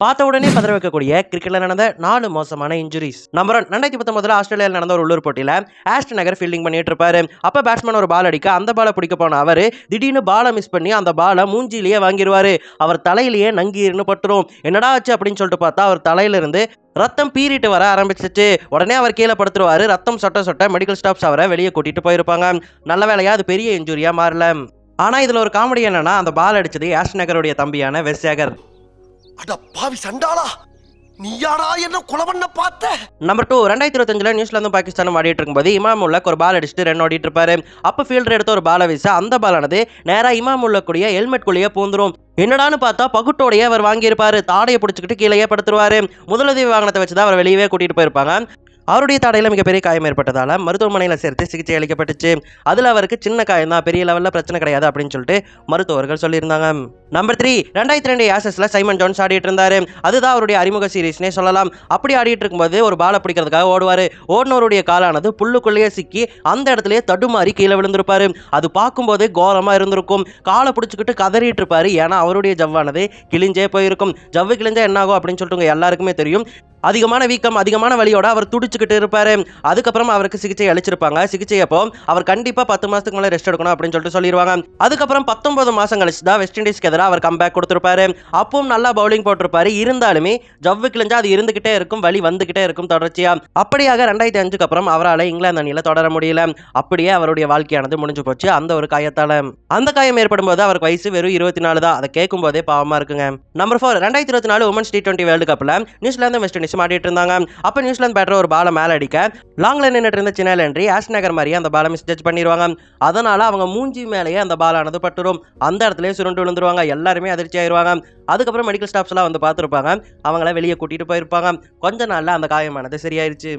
பார்த்த உடனே பதற வைக்கக்கூடிய கிரிக்கெட்ல நடந்த 4 மோசமான இன்ஜுரிஸ். நம்பர் 1 2019 ஆஸ்திரேலியாவில் நடந்த ஒரு உள்ளூர் போட்டியில ஆஸ்டன் நகர் ஃபீல்டிங் பண்ணிட்டு இருப்பாரு. அப்ப பேட்ஸ்மேன் ஒரு பால் அடிக்க அந்த பாலை பிடிக்க போன அவரு திடீர்னு பாலை மிஸ் பண்ணி அந்த பாலை மூஞ்சிலேயே வாங்கிடுவாரு. அவர் தலையிலேயே நங்கீர்னு பட்டுரும். என்னடா ஆச்சு அப்படின்னு சொல்லிட்டு பார்த்தா அவர் தலையில இருந்து ரத்தம் பீறிட்டு வர ஆரம்பிச்சிச்சு. உடனே அவர் கீழே படுத்துருவாரு. ரத்தம் சொட்ட சொட்ட மெடிக்கல் ஸ்டாஃப்ஸ் அவரை வெளியே கூட்டிட்டு போயிருப்பாங்க. நல்ல வேலையா அது பெரிய இன்ஜுரியா மாறல. ஆனா இதுல ஒரு காமெடி என்னன்னா, அந்த பால் அடிச்சது ஆஸ்டன் நகருடைய தம்பியான வெஸ்ஜேகர். அட பாவி சண்டாளா, நீயாடா என்ன கொலை பண்ண பார்த்த? நம்பர் 2 2025 நியூசிலாந்தும் பாகிஸ்தானும் ஆடிட்டு இருக்கும்போது இமாம் உல்லக் ஒரு பால் அடிச்சுட்டு ரன் ஓடிட்டு இருப்பாரு. அப்ப ஃபீல்டர் எடுத்து ஒரு பாலை வீச அந்த பாலானது நேரா இமாம் உல்லக் கூடிய ஹெல்மெட் குள்ளேயே பூந்துரும். என்னடான்னு பார்த்தா பகுட்டோடைய அவர் வாங்கியிருப்பாரு. தாடையை பிடிச்சிக்கிட்டு கீழே படுத்துருவாரு. முதலுதவி வாகனத்தை வச்சுதான் அவர் வெளியே கூட்டிட்டு போயிருப்பாங்க. அவருடைய தாடையில் மிகப்பெரிய காயம் ஏற்பட்டதால மருத்துவமனையில் சேர்த்து சிகிச்சை அளிக்கப்பட்டுச்சு. அதில் அவருக்கு சின்ன காயம் தான், பெரிய லெவலில் பிரச்சனை கிடையாது அப்படின்னு சொல்லிட்டு மருத்துவர்கள் சொல்லியிருந்தாங்க. நம்பர் 3 2002 ஆஷஸ்ல சைமன் ஜோன்ஸ் ஆடிட்டு இருந்தாரு. அதுதான் அவருடைய அறிமுக சீரீஸ்னே சொல்லலாம். அப்படி ஆடிட்டு இருக்கும்போது ஒரு பாலை பிடிக்கிறதுக்காக ஓடுவாரு. ஓடினவருடைய காலானது புல்லுக்குள்ளேயே சிக்கி அந்த இடத்துலயே தடுமாறி கீழே விழுந்திருப்பாரு. அது பார்க்கும்போதே கோரமா இருந்திருக்கும். காலை பிடிச்சிக்கிட்டு கதறிட்டு இருப்பாரு. ஏன்னா அவருடைய ஜவ்வானது கிழிஞ்சே போயிருக்கும். ஜவ்வு கிழிஞ்சா என்ன ஆகும் அப்படின்னு சொல்லிட்டு எல்லாருக்குமே தெரியும். அதிகமான வீக்கம், அதிகமான வலியோட அவர் துடிச்சுக்கிட்டு இருப்பாரு. அதுக்கப்புறம் அவருக்கு சிகிச்சை அளிச்சிருப்பாங்க. சிகிச்சை அப்போ அவர் கண்டிப்பா 10 மாசத்துக்கு மேல ரெஸ்ட் எடுக்கணும் அப்படின்னு சொல்லிட்டு சொல்லிடுவாங்க. அதுக்கப்புறம் 19 மாசம் கழிச்சு தான் வெஸ்ட் இண்டீஸ்க்கு எதிராக அவர் கம்பேக் கொடுத்திருப்பாரு. அப்பவும் நல்லா பவுலிங் போட்டிருப்பாரு. இருந்தாலுமே ஜவ்வு கிழிஞ்சா அது இருந்துகிட்டே இருக்கும், வலி வந்துகிட்டே இருக்கும் தொடர்ச்சியா. அப்படியாக 2005க்கு அப்புறம் அவரால் இங்கிலாந்து அணியில தொடர முடியல. அப்படியே அவருடைய வாழ்க்கையானது முடிஞ்சு போச்சு அந்த ஒரு காயத்தால. அந்த காயம் ஏற்படும் போது அவருக்கு வயசு வெறும் 24 தான். அதை கேட்கும் போதே பாவமா இருக்குங்க. நம்பர் 4 2024 உமன்ஸ் T20 வேர்ல்டு கப்ல நியூசிலாந்து வெஸ்ட் இண்டீஸ் ஆடிட்டு இருந்தாங்க. அப்ப நியூசிலாந்து பேட்டர் ஒரு பாலை மேல அடிக்க லாங்ல நின்னுட்டு இருந்த சின்ன லென்ட்ரி ஆஸ்டன் நகர் மாதிரியே அந்த பாலை மிஸ்ஜட்ஜ் பண்ணிடுவாங்க. அதனால அவங்க மூஞ்சி மேலேயே அந்த பாலானது பட்டுரும். அந்த இடத்துலயே சுருண்டு விழுந்துருவாங்க. எல்லாருமே அதிர்ச்சி ஆயிருவாங்க. அதுக்கப்புறம் மெடிக்கல் ஸ்டாஃப்ஸ் எல்லாம் வந்து பார்த்துருப்பாங்க. அவங்கள வெளியே கூட்டிட்டு போயிருப்பாங்க. கொஞ்ச நாள்ல அந்த காயமானது சரியாயிருச்சு.